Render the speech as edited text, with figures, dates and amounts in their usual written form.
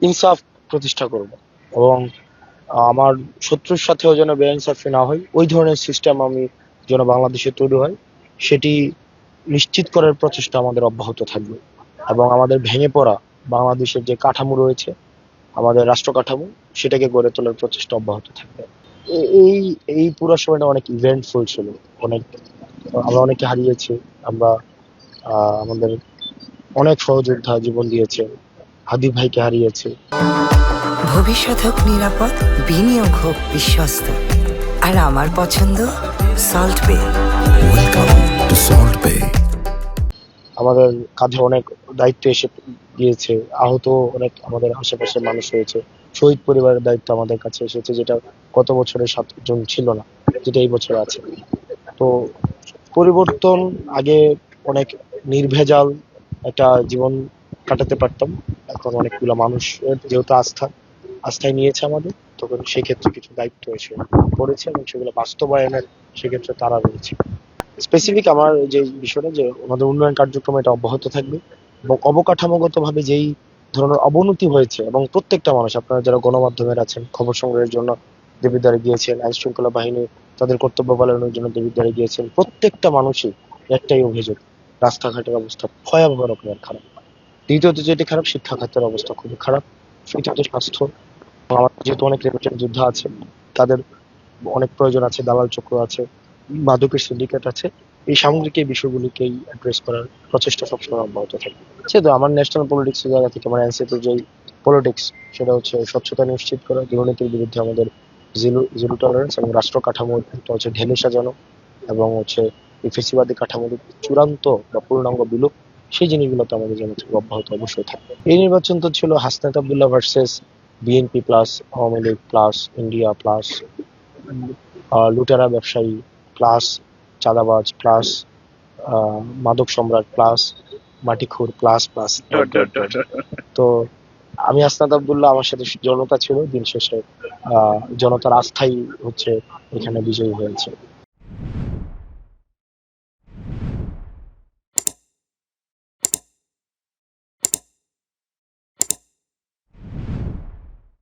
ইনসাফ প্রতিষ্ঠা করব এবং আমার শত্রুর সাথেও যেন বেইনসাফি না হয়, ওই ধরনের সিস্টেম আমি যেন বাংলাদেশে তৈরি হয়, সেটি নিশ্চিত করার প্রচেষ্টা আমাদের অব্যাহত থাকবে। এবং আমাদের ভেঙে পড়া বাংলাদেশের যে কাঠামো রয়েছে, আমাদের রাষ্ট্র কাঠামো, সেটাকে গড়ে তোলার প্রচেষ্টা অব্যাহত থাকবে। এই এই পুরো সময়টা অনেক ইভেন্টফুল ছিল। অনেক আমরা অনেকে হারিয়েছি। আমরা আমাদের অনেক সহযোদ্ধা জীবন দিয়েছে। হাদি ভাইকে হারিয়েছি। ভবিষ্যৎ হোক নিরাপদ, বিনিয়োগ হোক বিশ্বস্ত, আর আমার পছন্দ সল্ট বে। ওয়েলকাম টু সল্ট বে। আমাদের কাঁধে অনেক দায়িত্ব এসে গিয়েছে। আহত অনেক আমাদের আশেপাশের মানুষ রয়েছে। শহীদ পরিবারের দায়িত্ব আমাদের কাছে এসেছে, যেটা গত বছরে 7 জন ছিল না, যেটা এই বছর আছে। তো পরিবর্তন, আগে অনেক নির্ভেজাল একটা জীবন কাটাতে পারতাম। এখন অনেকগুলো মানুষের যেহেতু আস্থায় নিয়েছে আমাদের, তখন সেক্ষেত্রে কিছু দায়িত্ব এসে পড়েছে এবং সেগুলো বাস্তবায়নের সেক্ষেত্রে তারা রয়েছে। স্পেসিফিক আমার যে বিষয়টা, যে আমাদের উন্নয়ন কার্যক্রম এটা অব্যাহত থাকবে এবং অবকাঠামোগত ভাবে যেই ধরনের অবনতি হয়েছে, এবং প্রত্যেকটা মানুষ, আপনারা যারা গণমাধ্যমের আছেন, খবর সংগ্রহের জন্য দেবিদ্বারে গিয়েছেন, আইন শৃঙ্খলা বাহিনী তাদের কর্তব্য পালনের জন্য দেবিদ্বারে গিয়েছেন, প্রত্যেকটা মানুষই একটাই অভিযোগ: রাস্তাঘাটের অবস্থা ভয়াবহ রকমের খারাপ। দ্বিতীয়ত যেটি খারাপ, শিক্ষা খাতের অবস্থা খুবই খারাপ। তৃতীয়ত স্বাস্থ্য। আমার যেহেতু অনেক রেমিটেন্স যোদ্ধা আছে, তাদের অনেক প্রয়োজন আছে, দালাল চক্র আছে, মাদকের সিন্ডিকেট আছে। এই সামগ্রিক এই বিষয়গুলিকেই অ্যাড্রেস করার প্রচেষ্টা সবসময় অব্যাহত থাকবে। সেহেতু আমার ন্যাশনাল পলিটিক্স এর জায়গা থেকে, আমার এনসিপির যে পলিটিক্স, সেটা হচ্ছে স্বচ্ছতা নিশ্চিত করা, দুর্নীতির বিরুদ্ধে আমাদের জিরো টলারেন্স, এবং রাষ্ট্র কাঠামো হচ্ছে ঢেলে সাজানো, এবং হচ্ছে এই ফেসিবাদী কাঠামোর চূড়ান্ত বা পূর্ণাঙ্গ বিলোপ, সেই জিনিসগুলোতে আমাদের যেন অব্যাহত অবশ্যই থাকবে। এই নির্বাচন তো ছিল Hasnat Abdullah versus BNP plus Awami League plus India plus লুটেরা ব্যবসায়ী প্লাস চাঁদাবাজ প্লাস মাদক সম্রাট প্লাস মাটিখোর প্লাস প্লাস। তো আমি আসনাদ আব্দুল্লাহ, আমার সাথে জনতা ছিল। দিন শেষে জনতার আস্থাই হচ্ছে এখানে বিজয়ী হয়েছে।